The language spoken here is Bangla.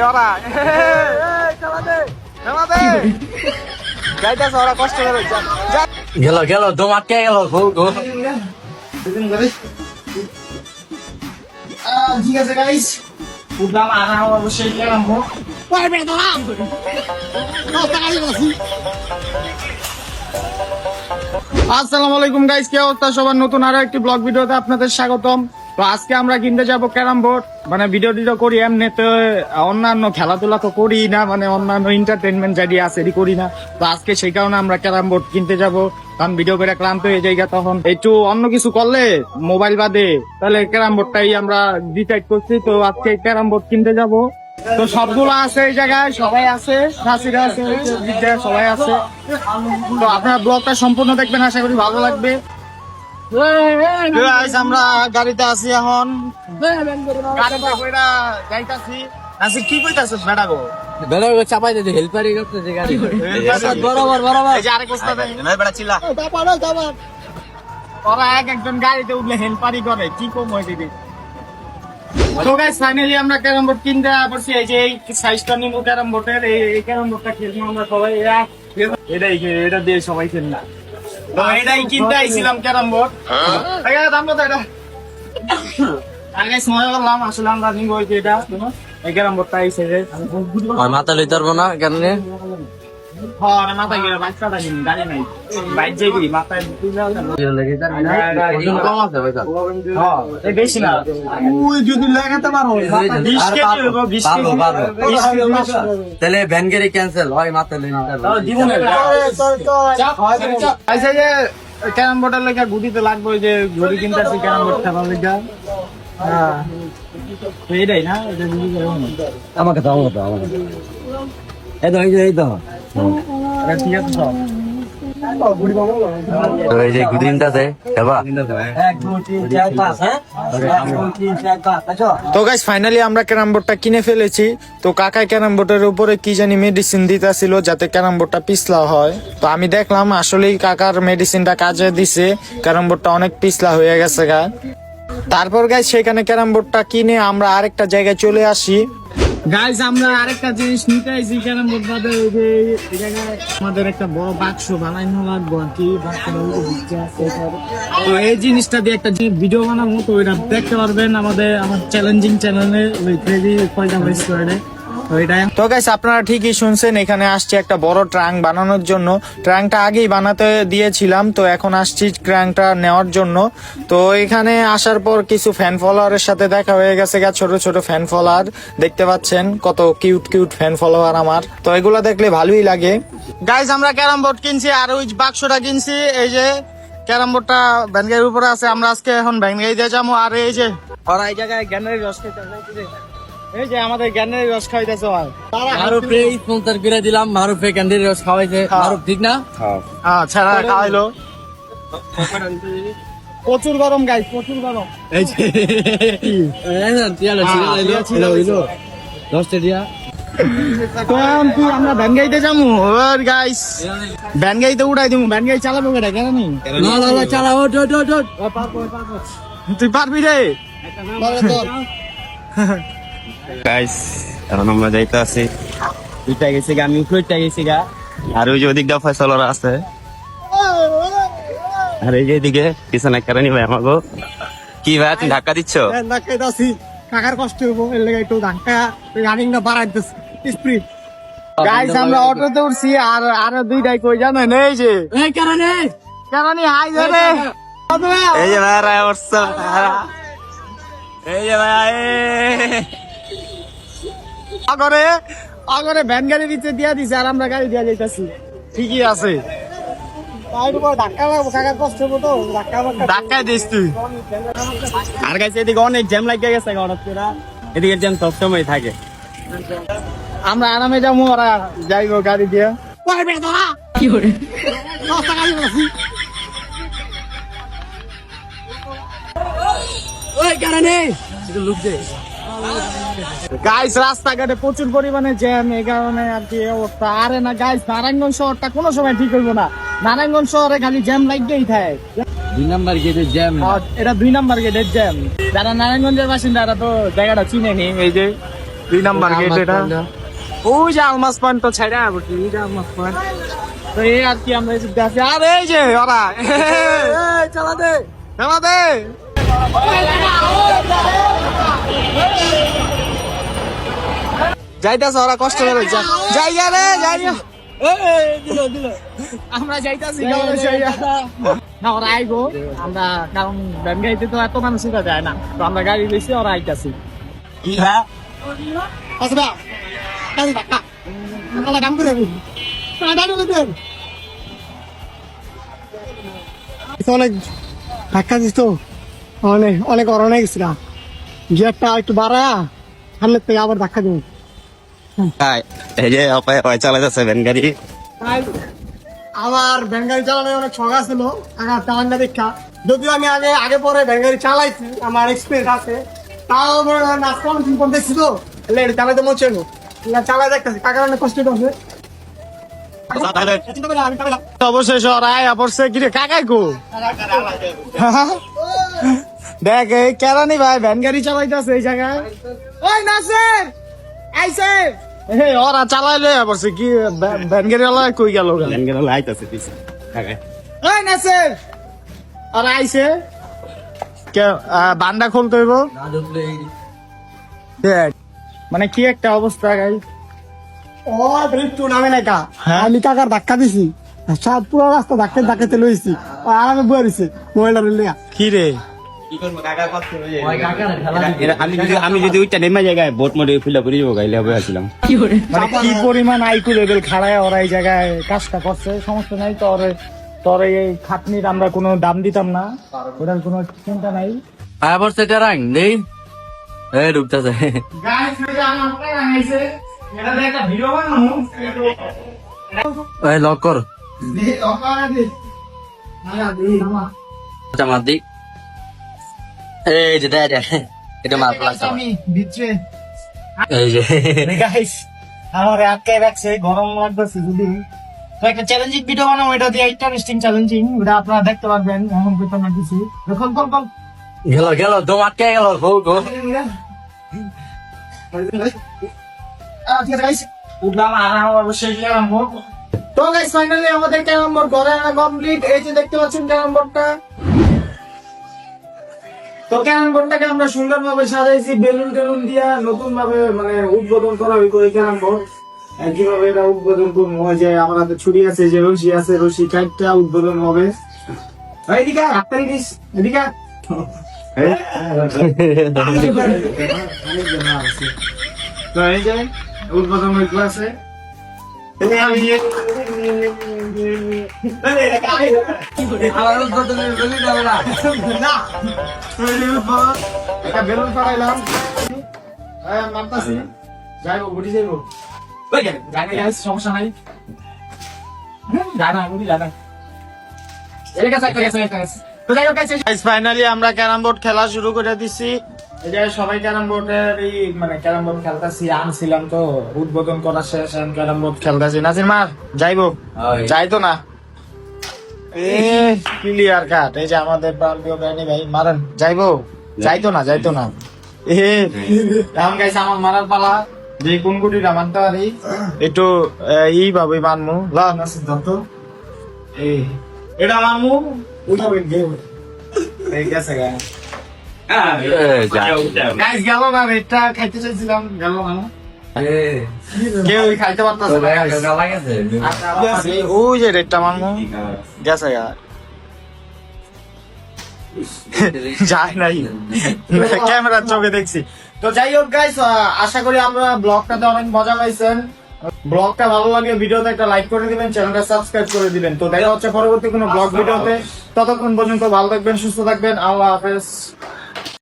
ওরা যাইতেছে ওরা কষ্ট করে গেল গেল দম আটকে গেল ঠিক আছে গাইস উঠলাম আনা অবশ্যই নামবো আসসালামু আলাইকুম গাইস, কি অবস্থা সবার? নতুন আরো একটি ব্লগ ভিডিওতে আপনাদের স্বাগতম। তো আজকে আমরা কিনতে যাব ক্যারাম বোর্ড। মানে ভিডিও করি এমনিতে, অন্যান্য খেলাধুলা তো করি না, মানে অন্যান্য এন্টারটেনমেন্ট যেটি আছে এটি করি না। তো আজকে সেই কারণে আমরা ক্যারাম বোর্ড কিনতে যাব, কারণ ভিডিও করে ক্লান্ত হয়ে যাই। তখন একটু অন্য কিছু করলে মোবাইল বাদে, তাহলে ক্যারাম বোর্ডটাই আমরা ডিসাইড করছি। তো আজকে ক্যারাম বোর্ড কিনতে যাব। তো সবগুলো আছে এই জায়গায়, সবাই আছে, নাসিরা আছে, সবাই আছে। তো আপনারা ব্লগটা সম্পূর্ণ দেখবেন, আশা করি ভালো লাগবে। আমরা গাড়িতে আছি এখন, যাইতাছি। নাসির কি কইতাছিস বেটা গো? বেলা চাপাই দে হেল্পারি করতেছে গাড়ি বরাবর বরাবর। এই যে আরেক ওস্তাদ বেটা চিল্লা, ওরা একজন গাড়িতে উঠলে হেল্পারি করে, কি কম হয়ে দিদি। তো গাইস ফাইনালি আমরা ক্যারাম বোর্ড কিনতে পারছি। এই যে এই সাইজটা নিব ক্যারাম বোর্ডের, এই ক্যারাম বোর্ডটা খেলবো আমরা সবাই। এটা দিয়ে সবাই খেলনা। তো এটাই কিনতে আইছিলাম ক্যারাম বোর্ড। দাম কত এটা? আগে সময় করলাম, আসলে আমরা নিব ওই যে এটা এই ক্যারাম বোর্ডটা আইছে যে মাথা লইতে পারবো না কেন? হ্যাঁ মাথায় গেলে বাচ্চাটা কিনি, গাড়ি নাই বাইক যাই করি মাথায় বেশি না। ওই যদি লাগাতে পারো 20 কেজি হইব, 20 কেজি তাহলে ভ্যান গাড়ি ক্যান্সেল হয়, মাথা লইতে আচ্ছা যে ক্যারাম বোর্ডের লেখা গুটিতে লাগবে, ওই যে ঘড়ি কিনতে আসি ক্যারাম বোর্ড খেলার লেখা। হ্যাঁ এটাই না, আমাকে তো এই তো এই তো ঠিক আছে সব এই যে গুদিনটাতে দেবা। তো গাইস ফাইনালি আমরা ক্যারাম বোর্ডটা কিনে ফেলেছি। তো কাকাই ক্যারাম বোর্ডের উপরে কি জানি মেডিসিন দিতেছিল যাতে ক্যারাম বোর্ডটা পিছলা হয়। তো আমি দেখলাম আসলেই কাকার মেডিসিনটা কাজে দিছে, ক্যারাম বোর্ডটা অনেক পিছলা হয়ে গেছে গা। তারপর গাইস সেখানে ক্যারাম বোর্ডটা কিনে আমরা আরেকটা জায়গায় চলে আসি। গাইস আমরা আরেকটা জিনিস নিতে আইছি ক্যারাম বোর্ড বাদে, ওই যে এই জায়গায় আমাদের একটা বড় বাক্স বানানো লাগবে আর কি। তো এই জিনিসটা দিয়ে একটা ভিডিও বানাবো, তো ওইটা দেখতে পারবেন আমার চ্যালেঞ্জিং চ্যানেলে, ওই ক্রেজি পয়সা ওয়েস্ট করে। তো গাইস আপনারা ঠিকই শুনছেন, এখানে আসছে একটা বড় ট্রাঙ্ক বানানোর জন্য। ট্রাঙ্কটা আগেই বানাতে দিয়েছিলাম, তো এখন আসছি ট্রাঙ্কটা নেওয়ার জন্য। তো এখানে আসার পর কিছু ফ্যান ফলোয়ারের সাথে দেখা হয়ে গেছে, ছোট ছোট ফ্যান ফলোয়ার দেখতে পাচ্ছেন, কত কিউট কিউট ফ্যান ফলোয়ার আমার। তো এগুলো দেখলে ভালোই লাগে। গাইস আমরা ক্যারাম বোর্ড কিনছি আর ওই বাক্সটা কিনছি। এই যে ক্যারাম বোর্ডটা ভ্যানগাড়ির উপরে আছে, আমরা আজকে এখন ভ্যানগাড়ি দিয়ে যাবো। আর এই যে ওরা এই জায়গায় জ্ঞানের রস খেতে, এই যে আমাদের জ্ঞানের রস খাইতেছে। মারুফে স্পন্সর করে দিলাম, মারুফে ক্যান্ডির রস খাওয়াইছে। মারুফ ঠিক না? হ্যাঁ ছাড়া খাওয়াইলো। প্রচুর গরম গাইস, প্রচুর গরম। এই যে আমরা ভ্যান গাড়িতে যাবো গাইস, ভ্যান গাড়িতে উঠাই দিব। ভ্যান গাড়ি চালাবো কেটা কেন? চালাও, তুই পারবি রে গাইস। এখন আমরা যাইতে আছি, দুইটা গেছি গা, আমি উপরেটা গেছি গা, আর ওই যে ওদিকটা ফয়সালরা আছে, আর এই যে এদিকে পিছনে কেরানি ভাই আমাকে। কি ভাই তুমি ধাক্কা দিচ্ছ? ধাক্কাইতেছি, কাকার কষ্ট হইব এর লেগে একটু ধাক্কা রানিংটা বাড়াইতেছি স্পিড। গাইস আমরা অটোতে উঠছি, আর আরো দুইটাই কই জানেন, এই যে এই কেরানি হাই ধরে এই যে ভাই রায় উঠছে, এই যে ভাই আগরে ভ্যান গাড়ি নিচে দিয়া দিছে, আর আমরা গাড়ি দিয়া যাইতাছি। ঠিকই আছে, ধাক্কায় দিস তুই। আর গাইছে এদিকে অনেক জ্যাম লাগিয়ে গেছে, এদিকে জ্যাম সবসময় থাকে। আমরা আরামে যাবো, ওরা যাইবো গাড়ি দিয়ে। কি করে ওই কারণে লুক দে। গাইস রাস্তাঘাটে প্রচুর পরিমাণে জ্যাম, এই কারণে আর কি অবস্থা। আরে না গাইস, নারায়ণগঞ্জ শহরটা কোনো সময় ঠিক হইব না। নারায়ণগঞ্জ শহরে খালি জ্যাম লাগতেই থাকে। 2 নাম্বার গেটের জ্যাম, এটা 2 নাম্বার গেটের জ্যাম। যারা নারায়ণগঞ্জের বাসিন্দা এরা তো জায়গাটা চিনে নি। এই যে 2 নাম্বার গেট এটা ওই যে আলমাস পয়েন্ট তো ছাইড়া বটি এই যে আলমাস পয়েন্ট তো এই আর কি আমরা এসে আছি আর এই যে ওরা এই চালা দে যাইতাছে ওরা কষ্ট করে যাই রে আমরা যাইতাছি না ওরা আইবো আমরা কারণ ব্যান গাড়িতে তো এত মানুষ যায় না তো আমরা গাড়ি লইছি ওরা আইতাছি অনেক ধাক্কা দিস তো অনেক অরণে গেছিলাম গিয়ারটা একটু বাড়া সামনের থেকে আবার ধাক্কা দিব এই যে অপায় চালাইতেছে ভ্যান গাড়ি আমার ভ্যান গাড়ি চালানোর অনেক শখ আছিল চালানটা দেখা যদিও আমি আগে পরে ভ্যান গাড়ি চালাইছি আমার এক্সপিরিয়েন্স আছে তাও নাচ দেখছি তো চালাইতে মন ছিল চালাই দেখতেছি কাকার অনেক কষ্ট আছে অবশেষে ওরা আয়া পড়ছে কি রে কাকাই গো দেখ এই কেরানি ভাই ভ্যান গাড়ি চালাইতেছে এই জায়গায় ওই নাসির আইছে এই ওরা চালাইলে পড়ছে কি ভ্যান গাড়ি ওলা কই গেল ভ্যান গাড়ি আইতাছে পিছে ওই নাসির ওরা আইছে কে বান্ডা খুলতে হইব দেখ মানে কি একটা অবস্থা গাই ও একটু নামে নাই কা আমি কাকার ধাক্কা দিছি পুরো রাস্তা ধাক্কাতে লইছি আরামে বয়ে রয়েছে মোবাইলটা লিয়া কি রে আমি যদি ওইটা নেমে জায়গায় বোট মোটে ফিল করে যাবো গাইলে হবে আসলাম মানে কি পরিমাণ আইকু লেভেল খাড়ায় ওরা এই জায়গায় কাজটা করছে সমস্যা নাই তোর এই খাটনির আমরা কোনো দাম দিতাম না ওটার কোনো চিন্তা নাই আবার সেটা রাং নেই এই ঢুকতেছে এই লক কর আচ্ছা মার দিক এই যে দেখ এটা মার প্লাস এই যে আমার আটকে রাখছে গরম লাগতেছে যদি তো একটা চ্যালেঞ্জিং ভিডিও বানাবো এটা দিয়ে ইন্টারেস্টিং চ্যালেঞ্জিং ওটা আপনারা দেখতে পারবেন এমন করতে না কিছু এখন কল গেল দম আটকে গেল গো উঠলাম আর অবশ্যই ক্যারাম বোর্ড তো গাইস ফাইনালি আমাদের ক্যারাম বোর্ড ঘরে আনা কমপ্লিট এই যে দেখতে পাচ্ছেন ক্যারাম বোর্ডটা তো ক্যারাম বোর্ডটাকে আমরা সুন্দরভাবে সাজাইছি বেলুন টেলুন দিয়া নতুন ভাবে মানে উদ্বোধন করা হইব এই ক্যারাম বোর্ড কিভাবে এটা উদ্বোধন করবো ওই যে আমার হাতে ছুরি আছে যে রশি আছে রশি কাটটা উদ্বোধন হবে এদিকে হাততালি দিস এদিকে তো এই যে উদ্বোধন হইতে আছে বেলুন ফাটাইলাম মারতাছি যাইবো গুটি যাইবো সমস্যা নাই ফাইনালি আমরা ক্যারাম বোর্ড খেলা শুরু করে দিছি সবাই ক্যারাম বোর্ডের মানে ক্যারাম বোর্ড খেলতেছি আনছিলাম তো উদ্বোধন করা শেষ ক্যারাম বোর্ড খেলতেছি নাজির মার যাইবো যাইতো না ক্লিয়ার কাট এই যে আমাদের প্রান্তীয় বাহিনী ভাই মারেন যাইবো যাইতো না এখন গাইছে আমার মারার পালা যে কোন গুটিটা মানতে পারি একটু ভাবে মানমু নাসির দত্ত এটা মানমু এই গেছে গা গাইস গেল না রেটটা খাইতে চাইছিলাম গেল না কেউ খাইতে পারতাছে ওই যে রেটটা মানমু গেছে গা যায় নাই ক্যামেরার চোখে দেখছি তো যাই হোক গাইস আশা করি আমরা ব্লগটাতে অনেক মজা পাইছেন ব্লগটা ভালো লাগে ভিডিওতে একটা লাইক করে দিবেন চ্যানেলটা সাবস্ক্রাইব করে দিবেন তো দেখা হচ্ছে পরবর্তী কোনো ব্লগ ভিডিওতে ততক্ষণ পর্যন্ত ভালো থাকবেন সুস্থ থাকবেন আল্লাহ হাফেজ